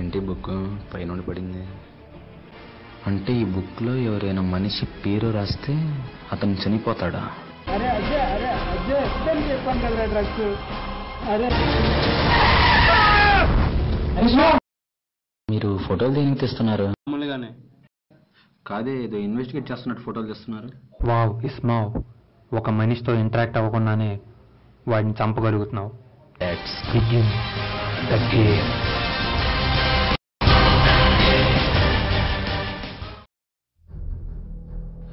ఏంటి బుక్ పైనుండి పడింది అంటే ఈ బుక్లో ఎవరైనా మనిషి పేరు రాస్తే అతను చనిపోతాడా? అరే అదే అరే అదే ఎక్స్ప్లెయిన్ చెప్పాను కదా డ్రగ్స్. అరే మీరు ఫోటోలు దేనికి తెస్తున్నారు? మామూలుగానే కాదే ఏదో ఇన్వెస్టిగేట్ చేస్తున్నట్టు ఫోటోలు తెస్తున్నారు. వావ్ ఇస్మావ్, ఒక మనిషితో ఇంటరాక్ట్ అవ్వకుండానే వాడిని చంపగలుగుతున్నావు. Let's Begin the game.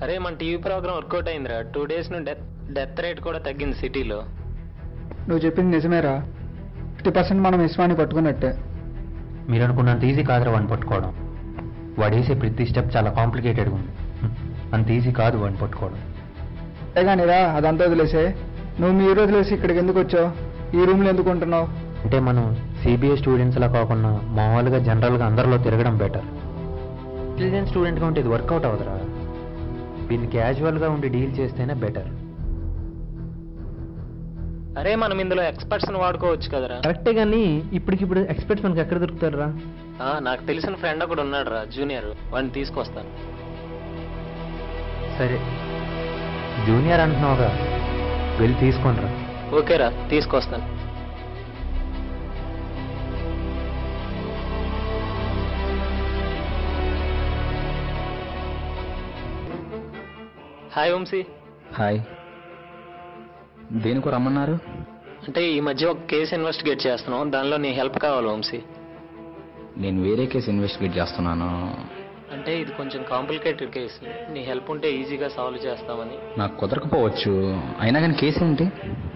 అరే మన టీవీ ప్రోగ్రామ్ వర్కౌట్ అయిందిరా. 2 days నుండి డెత్ రేట్ కూడా తగ్గింది సిటీలో. నువ్వు చెప్పింది నిజమేరా. 50% మనం ఇస్మాని పట్టుకున్నట్టే. మీరు అనుకున్నంత ఈజీ కాదురా వాడిని పట్టుకోవడం. వాడు వేసే ప్రతి స్టెప్ చాలా కాంప్లికేటెడ్గా ఉంది. అంత ఈజీ కాదు వాడిని పట్టుకోవడం. అంతేగానిరా అదంతా వదిలేసే. నువ్వు మీ వదిలేసి ఇక్కడికి ఎందుకు వచ్చావు? ఈ రూమ్లో ఎందుకు ఉంటున్నావు? అంటే మనం సిబిఐ స్టూడెంట్స్లా కాకుండా మామూలుగా జనరల్గా అందరిలో తిరగడం బెటర్. ఇంటెలిజెంట్ స్టూడెంట్గా ఉంటే ఇది వర్కౌట్ అవ్వదురా. దీన్ని క్యాజువల్గా ఉండి డీల్ చేస్తేనే బెటర్. అరే మనం ఇందులో ఎక్స్పర్ట్స్ని వాడుకోవచ్చు కదరా. కరెక్టే కానీ ఇప్పటికిప్పుడు ఎక్స్పర్ట్స్ మనకి ఎక్కడ దొరుకుతారా? నాకు తెలిసిన ఫ్రెండ్ ఒకడు ఉన్నాడు రా, జూనియర్. వాడిని తీసుకొస్తాను. సరే జూనియర్ అంటున్నావుగా, వెళ్ళి తీసుకోండిరా. ఓకేరా, తీసుకొస్తాను. హాయ్ వంశీ. హాయ్. దేనికో రమ్మన్నారు? అంటే ఈ మధ్య ఒక కేసు ఇన్వెస్టిగేట్ చేస్తున్నాం, దానిలో నీ హెల్ప్ కావాలి వంశీ. నేను వేరే కేసు ఇన్వెస్టిగేట్ చేస్తున్నాను. అంటే ఇది కొంచెం కాంప్లికేటెడ్ కేసు, నీ హెల్ప్ ఉంటే ఈజీగా సాల్వ్ చేస్తామని. నాకు కుదరకపోవచ్చు, అయినా కానీ కేసు ఏంటి?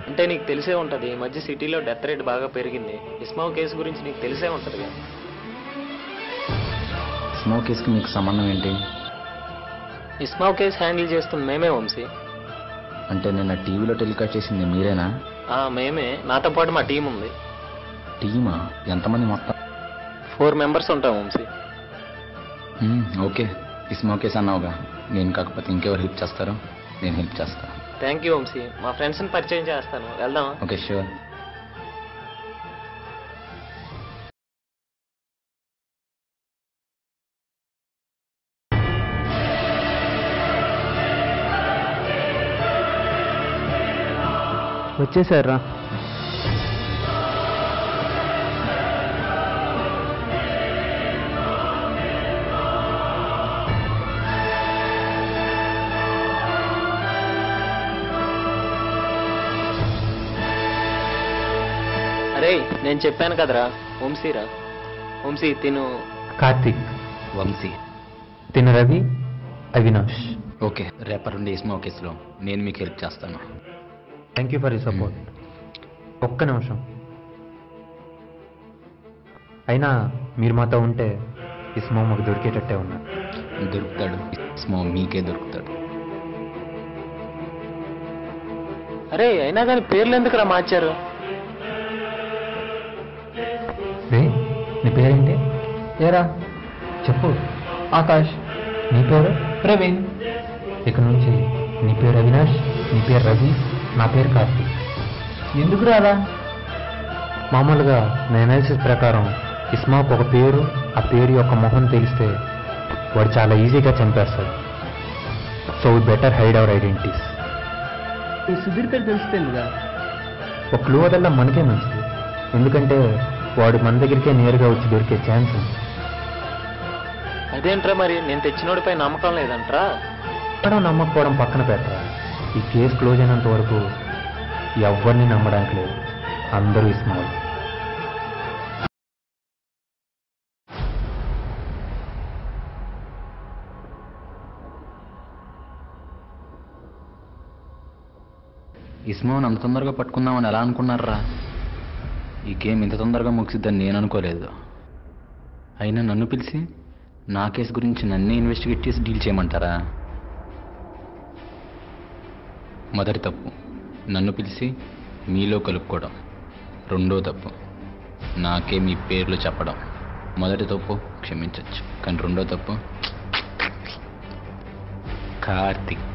అంటే నీకు తెలిసే ఉంటుంది, ఈ మధ్య సిటీలో డెత్ రేట్ బాగా పెరిగింది. ఇస్మావ్ కేసు గురించి నీకు తెలిసే ఉంటుంది. స్మోక్ కేసుకి మీకు సంబంధం ఏంటి? ఇస్మావ్ కేసు హ్యాండిల్ చేస్తుంది మేమే వంశీ. అంటే నిన్న టీవీలో టెలికాస్ట్ చేసింది మీరేనా? మేమే, నాతో పాటు మా టీం ఉంది. టీమా? ఎంతమంది మొత్తం? 4 members ఉంటాం వంశీ. ఓకే. ఈ స్మోక్ కేసు అన్నావుగా, నేను కాకపోతే ఇంకెవరు హెల్ప్ చేస్తారో నేను హెల్ప్ చేస్తాను. Thank you Vamshi. మా ఫ్రెండ్స్ని పరిచయం చేస్తాను, వెళ్దామా? Okay sure. వచ్చేసారా? అరే నేను చెప్పాను కదరా, వంశీరా. వంశీ తిను. కార్తిక్. వంశీ. తిన రవి, అవినాష్. ఓకే, రేపటి నుండి ఈ స్మోక్ కేసులో నేను మీకు హెల్ప్ చేస్తాను. Thank you for you support. ఒక్క నిమిషం. అయినా మీరు మాతో ఉంటే ఇస్మో మాకు దొరికేటట్టే ఉన్నారు. దొరుకుతాడు, స్మో మీకే దొరుకుతాడు. అరే అయినా కానీ పేర్లు ఎందుకురా మార్చారు? నీ పేరేంటి? ఏరా? చెప్పు. ఆకాష్. నీ పేరు? ప్రవీణ్. ఇక నుంచి నీ పేరు అవినాష్, నీ పేరు రవి, నా పేరు కార్తీక్. ఎందుకు రాదా? మామూలుగా నా అనాలిసిస్ ప్రకారం ఇస్మాకు ఒక పేరు, ఆ పేరు యొక్క మొహం తెలిస్తే వాడు చాలా ఈజీగా చంపేస్తాడు. So we better hide our identities. ఈ సుధీర్ పేరు తెలిసిపోయిందిగా. ఒక క్లూ వదల్లా మనకే మంచిది, ఎందుకంటే వాడు మన దగ్గరికే నేరుగా వచ్చి దొరికే ఛాన్స్ ఉంది. అదేంట్రా మరి, నేను తెచ్చినోడిపై నమ్మకం లేదంట్రా? ఎక్కడో నమ్మకపోవడం పక్కన పెట్టరా, ఈ కేసు క్లోజ్ అయినంత వరకు ఎవరిని నమ్మడానికి లేదు. అందరూ ఇస్మాల్. ఇస్మోని అంత తొందరగా పట్టుకుందామని ఎలా అనుకున్నారా? ఈ గేమ్ ఇంత తొందరగా ముగిసిద్దని నేను అనుకోలేదు. అయినా నన్ను పిలిచి నా కేసు గురించి నన్నే ఇన్వెస్టిగేట్ చేసి డీల్ చేయమంటారా? మొదటి తప్పు నన్ను పిలిచి మీలో కలుపుకోవడం. రెండో తప్పు నాకే మీ పేర్లు చెప్పడం. మొదటి తప్పు క్షమించవచ్చు, కానీ రెండో తప్పు కార్తిక్,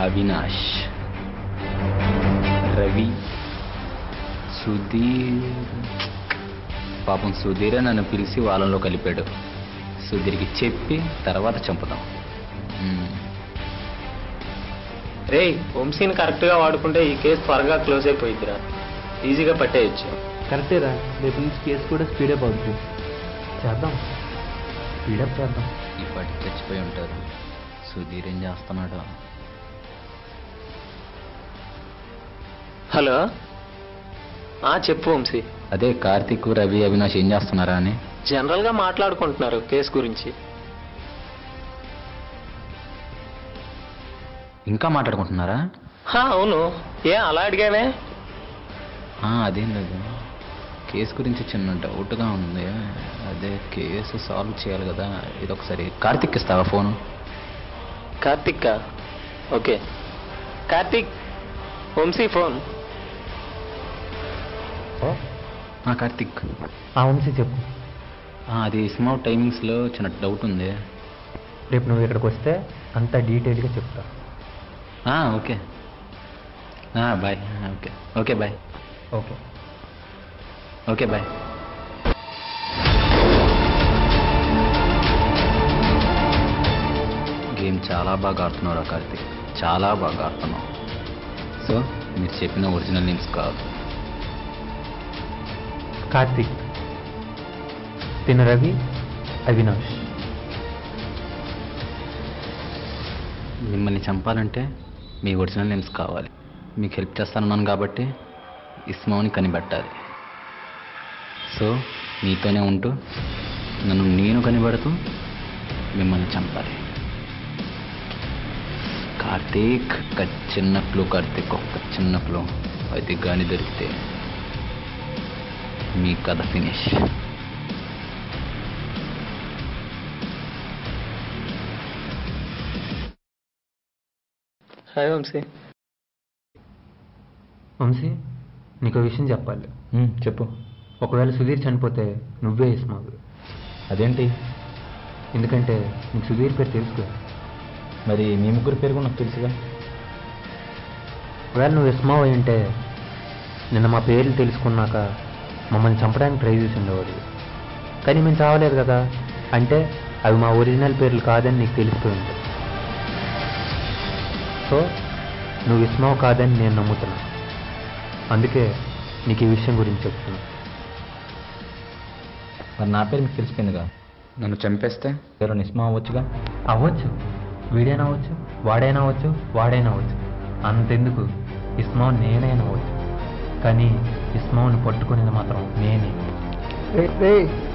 అవినాష్, రవి, సుధీర్. పాపం సుధీరే నన్ను పిలిచి వాళ్ళలో కలిపాడు. సుధీర్కి చెప్పి తర్వాత చంపుదాం. రే, వంశీని కరెక్ట్గా వాడుకుంటే ఈ కేసు త్వరగా క్లోజ్ అయిపోయిద్దిరా. ఈజీగా పట్టేయచ్చు. కరెక్టేరా, రేపు నుంచి కేసు కూడా స్పీడప్ అవుతుంది. చేద్దాం, స్పీడప్ చేద్దాం. ఇప్పటి చచ్చిపోయి ఉంటారు. సుధీర్ ఏం చేస్తున్నాడు? హలో, చెప్పు వంశీ. అదే కార్తీక్, రవి, అవినాష్ ఏం చేస్తున్నారా అని. జనరల్గా మాట్లాడుకుంటున్నారు కేసు గురించి. ఇంకా మాట్లాడుకుంటున్నారా? అవును, అలా అడిగానే? అదేం లేదు, కేసు గురించి చిన్న డౌట్గా ఉంది. అదే కేసు సాల్వ్ చేయాలి కదా. ఇది ఒకసారి కార్తీక్ ఇస్తావా phone? Karthik? Okay. Karthik, Vamshi phone. Karthik. Vamshi చెప్పు. అది స్మార్ట్ టైమింగ్స్లో చిన్న డౌట్ ఉంది. రేపు నువ్వు ఇక్కడికి వస్తే అంత డీటెయిల్గా చెప్తా. Okay. Bye. Okay okay bye. Okay okay bye. Game చాలా బాగా ఆడుతున్నావు కార్తీక్, చాలా బాగా ఆడుతున్నావు. సో మీరు చెప్పిన ఒరిజినల్ నేమ్స్ కాదు. కార్తీక్, తిన రవి, అవినాష్. మిమ్మల్ని చంపాలంటే మీ ఒరిజినల్ నేమ్స్ కావాలి. మీకు హెల్ప్ చేస్తానన్నాను కాబట్టి ఇస్మాని కనిపెట్టాలి. సో మీతోనే ఉంటూ నన్ను నేను కనిపెడుతూ మిమ్మల్ని చంపాలి. కార్తీక్, ఒక చిన్న క్లూ కార్తీక్, ఒక్క చిన్న క్లూ. అది కానీ దొరికితే మీ కథ ఫినిష్. హాయ్ వంశీ. వంశీ, నీకు విషయం చెప్పాలి. చెప్పు. ఒకవేళ సుధీర్ చనిపోతే నువ్వే ఇస్మావు. అదేంటి? ఎందుకంటే నీకు సుధీర్ పేరు తెలుసు. మరి మీ ముగ్గురు పేరు కూడా నాకు తెలుసుగా. ఒకవేళ నువ్వు ఇస్మావు అయి ఉంటే నిన్న మా పేర్లు తెలుసుకున్నాక మమ్మల్ని చంపడానికి ట్రై చేసి ఉండేవాడు. కానీ మేము చావలేదు కదా, అంటే అవి మా ఒరిజినల్ పేర్లు కాదని నీకు తెలుస్తుంది. సో నువ్వు ఇస్మావు కాదని నేను నమ్ముతున్నా. అందుకే నీకు ఈ విషయం గురించి చెప్తున్నా. మరి నా పేరు మీకు తెలిసిపోయిందిగా. నన్ను చంపేస్తే పేరు ఇస్మా అవ్వచ్చుగా. అవ్వచ్చు, వీడైనా అవ్వచ్చు, వాడైనా అవ్వచ్చు, వాడైనా అవ్వచ్చు. అంతెందుకు, ఇస్మావు నేనైనా అవ్వచ్చు. కానీ ఇస్మావుని పట్టుకునేది మాత్రం నేనే. రే,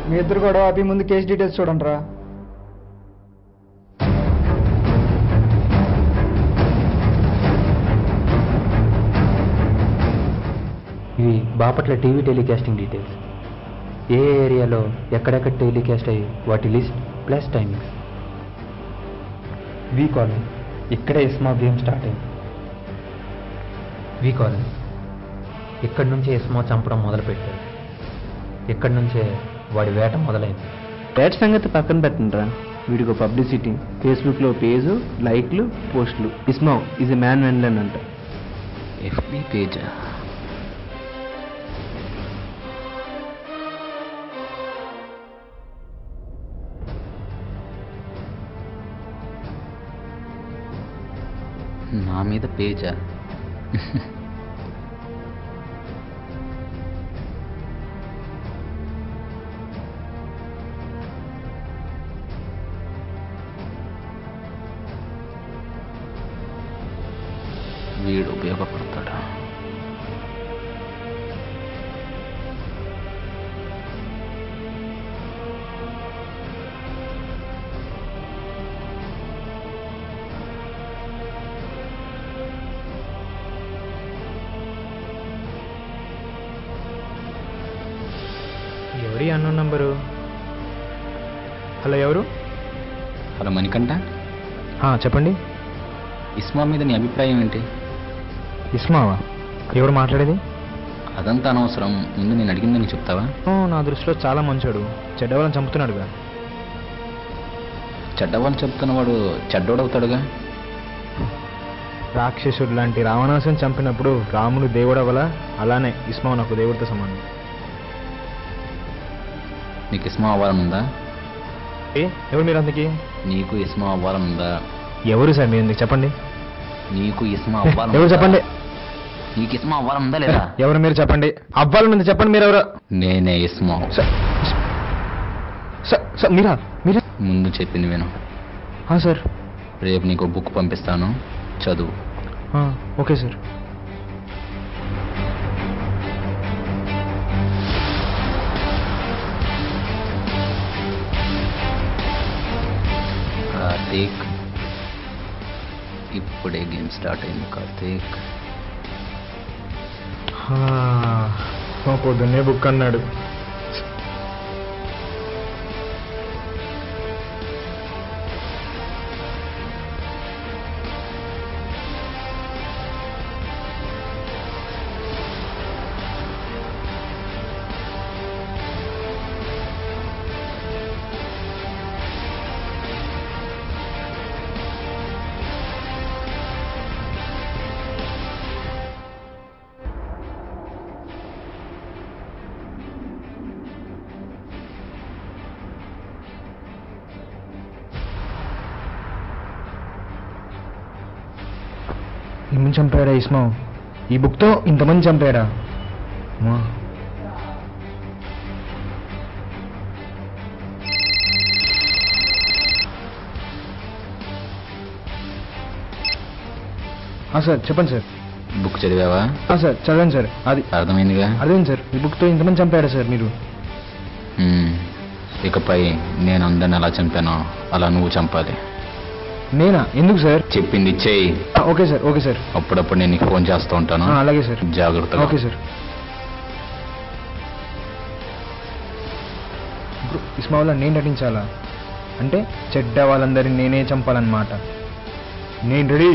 మీ ఇద్దరు కూడా ఆపి ముందు కేసు డీటెయిల్స్ చూడండి రా. ఇవి బాపట్ల టీవీ టెలికాస్టింగ్ డీటెయిల్స్. ఏ ఏరియాలో ఎక్కడెక్కడ టెలికాస్ట్ అయ్యి వాటి లిస్ట్ ప్లస్ టైమింగ్స్. వి కాలనీ, ఇక్కడే ఇస్మా గేమ్ స్టార్ట్ అయింది. వి కాలనీ, ఇక్కడి నుంచే ఇస్మా చంపడం మొదలుపెట్టాడు. ఇక్కడి నుంచే వాడి వేట మొదలైంది. డేట్ సంగతి పక్కన పెట్టండిరా, వీడికి పబ్లిసిటీ, ఫేస్బుక్లో పేజు, లైక్లు, పోస్టులు. ఇస్మావ్ ఈజ్ ఎ మ్యాన్ వెన్లన్ అంట. FB page. నా మీద పేజా? వీడు ఉపయోగపడతాడా? ఎవరి అన్నోన్ నంబరు? హలో, ఎవరు? హలో మణికంఠ, చెప్పండి. ఇస్మా మీద నీ అభిప్రాయం ఏంటి? ఇస్మావా? ఎవరు మాట్లాడేది? అదంతా అనవసరం, ముందు నేను అడిగిందని చెప్తావా? నా దృష్టిలో చాలా మంచోడు, చెడ్డవాళ్ళని చంపుతున్నాడుగా. చెడ్డవాళ్ళు చెప్తున్నవాడు చెడ్డోడవుతాడుగా. రాక్షసుడు లాంటి రావణాసుని చంపినప్పుడు రాముడు దేవుడు అవ్వాలా, అలానే ఇస్మావు నాకు దేవుడితో సమానం. నీకు ఇస్మా అవ్వాలనుందా? ఎవరు మీరు అందుకే? నీకు ఇస్మా అవ్వాలనుందా? ఎవరు సార్ మీరు ఎందుకు చెప్పండి? నీకు ఇస్మా ఎవరు అవ్వాలనుందా? చెప్పండి? నీకు ఇస్మా అవ్వాలనుందా లేదా? ఎవరు మీరు చెప్పండి? అవ్వాలనుంది చెప్పండి. మీరు ఎవరు? నేనే ఇస్మా. సార్ మీరా? ముందు చెప్పింది విను. సార్. రేపు నీకు బుక్ పంపిస్తాను, చదువు. Okay sir. కార్తీక్, ఇప్పుడే గేమ్ స్టార్ట్ అయింది. కార్తీక్ పొద్దున్నే బుక్ అన్నాడు. ఇంతమంది చంపాడా ఇస్మా? ఈ బుక్తో ఇంతమంది చంపాడా? సార్ చెప్పండి సార్. బుక్ చదివావా? సార్ చదవండి సార్. అది అర్థమైందిగా? అదేంటి సార్, ఈ బుక్తో ఇంతమంది చంపాడా సార్ మీరు? ఇకపై నేను అందరిని ఎలా చంపానో అలా నువ్వు చంపాలి. నేనా? ఎందుకు సార్? చెప్పింది చెయ్యి. Okay sir. Okay sir. అప్పుడప్పుడు నేను నీకు ఫోన్ చేస్తూ ఉంటాను. అలాగే సార్. జాగ్రత్తగా. Okay sir. ఇస్మా వల్ల నేను నటించాలా? అంటే చెడ్డ వాళ్ళందరినీ నేనే చంపాలన్నమాట. నేను రెడీ.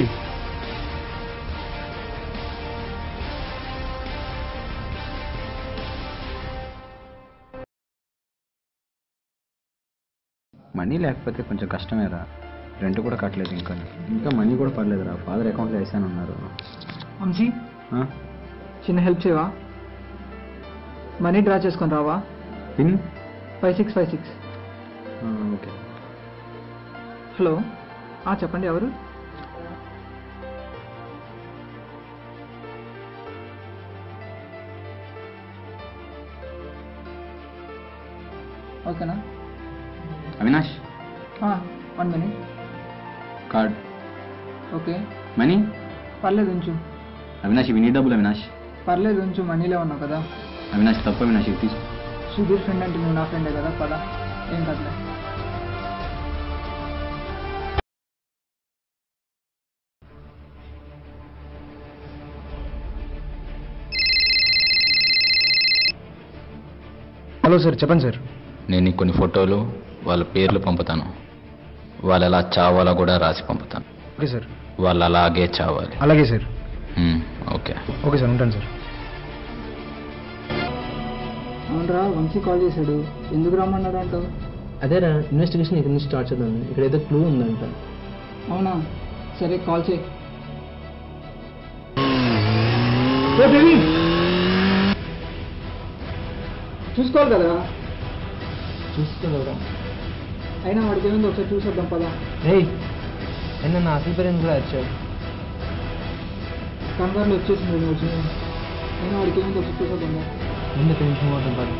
మనీ లేకపోతే కొంచెం కష్టమేరా. రెంట్ కూడా కట్టలేదు, ఇంకా మనీ కూడా పడలేదురా. ఫాదర్ అకౌంట్లో వేసానన్నారు. వంశీ, చిన్న హెల్ప్ చేయవా? మనీ డ్రా చేసుకొని రావా? పిన్ 5656. ఓకే. హలో, చెప్పండి ఎవరు? ఓకేనా? Avinash, 1 minute. Card. Okay. Money పర్లేదు ఉంచు. అవినాష్, ఇవి నీ డబ్బులు అవినాష్. పర్లేదు ఉంచు, మనీలో ఉన్నావు కదా. అవినాష్ తప్పు అవినాష్, ఇవి తీసుకో. సుధీర్ ఫ్రెండ్ అంటే నువ్వు నా ఫ్రెండే కదా, పద. ఏం కదలే. హలో సార్, చెప్పండి సార్. నేను నీకు కొన్ని ఫోటోలు, వాళ్ళ పేర్లు పంపుతాను. వాళ్ళు ఎలా చావాలో కూడా రాసి పంపుతాను. Okay sir. వాళ్ళు అలాగే చావాలి. అలాగే సార్. ఓకే. ఓకే సార్, ఉంటాను సార్. అవునరా, వంశీ కాల్ చేశాడు. ఎందుకు రమ్మన్నాడు అంటావు? అదేరా, ఇన్వెస్టిగేషన్ ఇక్కడ నుంచి స్టార్ట్ చేద్దాం. ఇక్కడ ఏదో క్లూ ఉందంట. అవునా? సరే, కాల్ చేయి. చూసుకోవాలి కదా. చూసుకోలేరా? అయినా వాడికి ఏముంది, ఒకసారి చూసేద్దాం పదా. అయినా నా అసలు పేరెంట్ కూడా వచ్చాడు. కంగారులో వచ్చేసింది నువ్వు వచ్చి. అయినా వాడికి ఏముంది, ఒకసారి చూసేద్దాం. ముందు టెన్షన్ అవుతాం పద.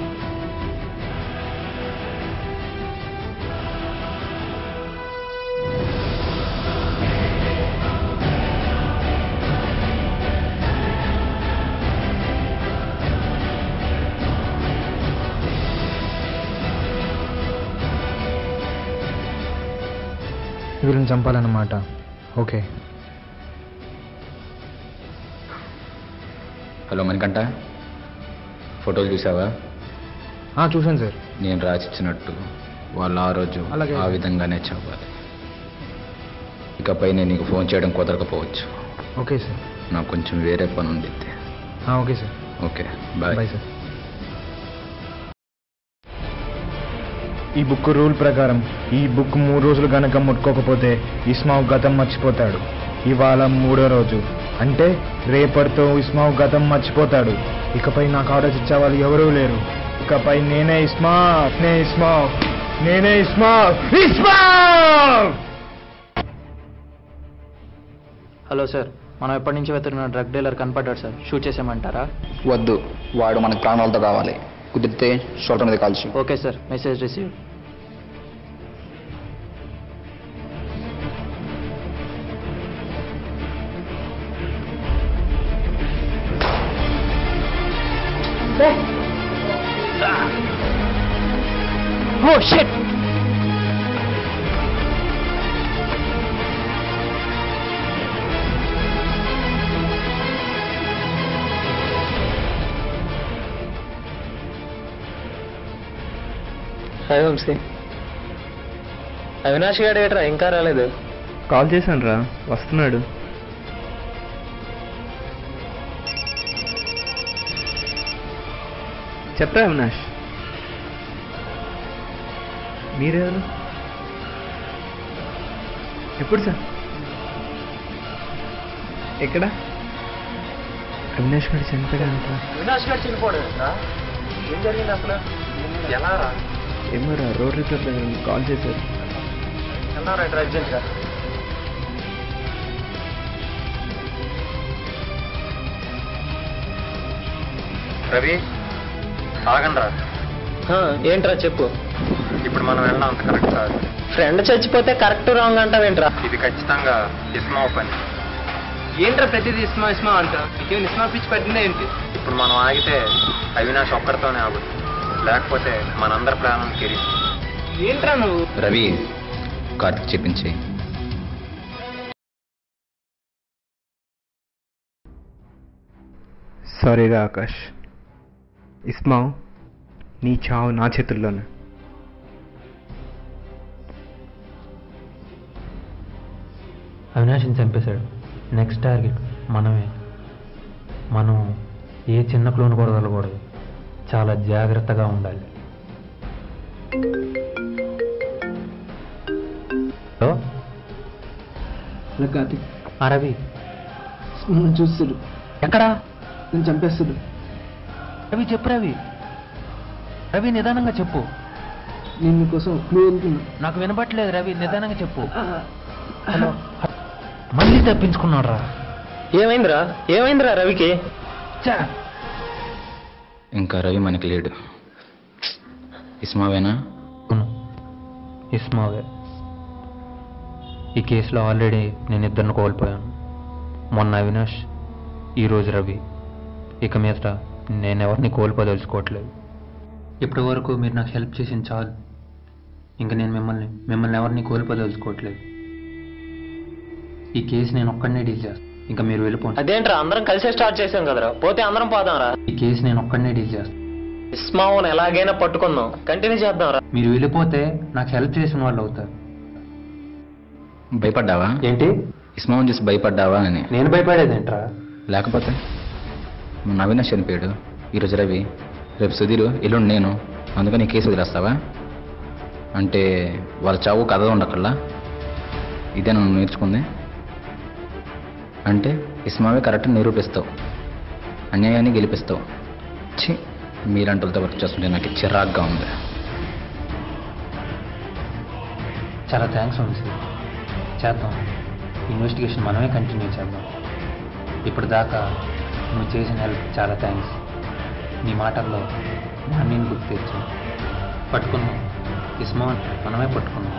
వీళ్ళని చంపాలన్నమాట. ఓకే. హలో మణికంఠ, ఫోటోలు చూసావా? చూశాను సార్. నేను రాసిచ్చినట్టు వాళ్ళు ఆ రోజు అలాగే. ఆ విధంగానే చావాలి. ఇకపై నేను నీకు ఫోన్ చేయడం కుదరకపోవచ్చు. Okay sir. నాకు కొంచెం వేరే పని ఉంది. Okay sir. Okay, bye. Bye sir. ఈ బుక్ రూల్ ప్రకారం ఈ బుక్ 3 రోజులు గనక ముట్టుకోకపోతే ఇస్మావ్ గతం మర్చిపోతాడు. ఇవాళ 3వ రోజు, అంటే రేపటితో ఇస్మావ్ గతం మర్చిపోతాడు. ఇకపై నాకు ఆర్డర్స్ ఇచ్చే వాళ్ళు ఎవరూ లేరు. ఇకపై నేనే ఇస్మావ్. హలో సార్, మనం ఎప్పటి నుంచి వెతున్న డ్రగ్ డీలర్ కనపడ్డాడు సార్. షూట్ చేసేయమంటారా? వద్దు, వాడు మనకు ప్రాణాలతో కావాలి. కుదిరితే షోల్డర్ మీద కాల్చు. Okay sir, message receive. Oh shit! Hi Vamshi. Avinash గారు ఏట్రా ఇంకా రాలేదు? కాల్ చేశాను రా, వస్తున్నాడు. చెప్పరా అవినాష్? మీరెవరు? ఎప్పుడు సార్? ఎక్కడ? అవినాష్ గారు చనిపోయాడంట. అవినాష్ గారు చనిపోవడం ఏం జరిగింది అసలు? ఎలా రా? ఏమో రా, రోడ్ రిపేర్ దగ్గర కాల్ చేశారు. అన్నారా అర్జెంట్గా? రవి ఆగండి రా. ఏంట్రా చెప్పు. ఇప్పుడు మనం వెళ్ళడం అంత కరెక్ట్ కాదు. ఫ్రెండ్ చచ్చిపోతే కరెక్ట్ రాంగ్ అంటావేంట్రా? ఇది ఖచ్చితంగా ఇస్మావ్ పని. ఏంట్రా ప్రతిదీ ఇస్మా అంట? నీకేం ఇస్మా పిచ్చి పట్టిందా ఏంటి? ఇప్పుడు మనం ఆగితే అవినాష్ ఒక్కడితోనే ఆగుతుంది, లేకపోతే మనందరి ప్రాణం కెరీ. ఏంట్రా నువ్వు? రవి, కార్తీక్ చెప్పించి. సారీ రా ఆకాష్. ఇస్మావ్, నీ చావు నా చేతుల్లోనే. అవినాష్ని చంపేశాడు. నెక్స్ట్ టార్గెట్ మనమే. మనం ఏ చిన్న క్లోన్ కూడా వదలకూడదు. చాలా జాగ్రత్తగా ఉండాలి. హలో కార్తీక్, రవి చూస్తాడు. ఎక్కడా? నేను చంపేస్తాడు. రవి చెప్పు. రవి నిదానంగా చెప్పు. నేను మీకోసం క్లూ వెళ్తున్నా. నాకు వినపట్లేదు రవి, నిదానంగా చెప్పు. హలో, మళ్ళీ తప్పించుకున్నాడు రా. ఏమైందిరా రవికి? ఇంకా రవి మనకి లేడు. ఇస్మావేనా? ఇస్మావే. ఈ కేసులో ఆల్రెడీ నేను ఇద్దరిని కోల్పోయాను. మొన్న అవినాష్, ఈరోజు రవి. ఇక మీదట నేను ఎవరిని కోల్పోదలుచుకోవట్లేదు. ఇప్పటి వరకు మీరు నాకు హెల్ప్ చేసింది చాలు. ఇంకా నేను మిమ్మల్ని ఎవరిని కోల్పోదలుచుకోవట్లేదు. ఈ కేసు నేను ఒక్కడనే డీల్ చేస్తాను. ఇంకా మీరు వెళ్ళిపోండి. అదేంట్రా, అందరం కలిసే స్టార్ట్ చేసాం కదరా. పోతే అందరం పోదాంరా. ఈ కేసు నేను ఒక్కడనే డీల్ చేస్తాను. ఇస్మావును ఎలాగైనా పట్టుకుందాం. కంటిన్యూ చేద్దాంరా. మీరు వెళ్ళిపోతే నాకు హెల్ప్ చేసిన వాళ్ళు అవుతారు. భయపడ్డావా? ఏంటి? ఇస్మావన్ చూసి భయపడ్డావా అని. నేను భయపడేదేంట్రా? లేకపోతే మొన్న అవినాష్ చనిపోయాడు, ఈరోజు రవి, రేపు సుధీరు, ఎల్లుండి నేను. అందుకని ఈ కేసు వదిలేస్తావా? అంటే వాళ్ళ చావు కథ ఉండకల్లా ఇదే నన్ను నేర్చుకుంది. అంటే ఇస్మావే కరెక్ట్ నిరూపిస్తావు, అన్యాయాన్ని గెలిపిస్తావు. ఛీ, మీరంటలతో వర్క్ చేస్తుంటే నాకు చిరాగ్గా ఉంది. చాలా థ్యాంక్స్ వంశీ. చేద్దాం. ఇన్వెస్టిగేషన్ మనమే కంటిన్యూ చేద్దాం. ఇప్పటిదాకా నువ్వు చేసిన హెల్ప్ చాలా థ్యాంక్స్. నీ మాటల్లో నాన్నని గుర్తు తెచ్చు. పట్టుకున్నాం, ఇస్మాన్ మనమే పట్టుకున్నాం.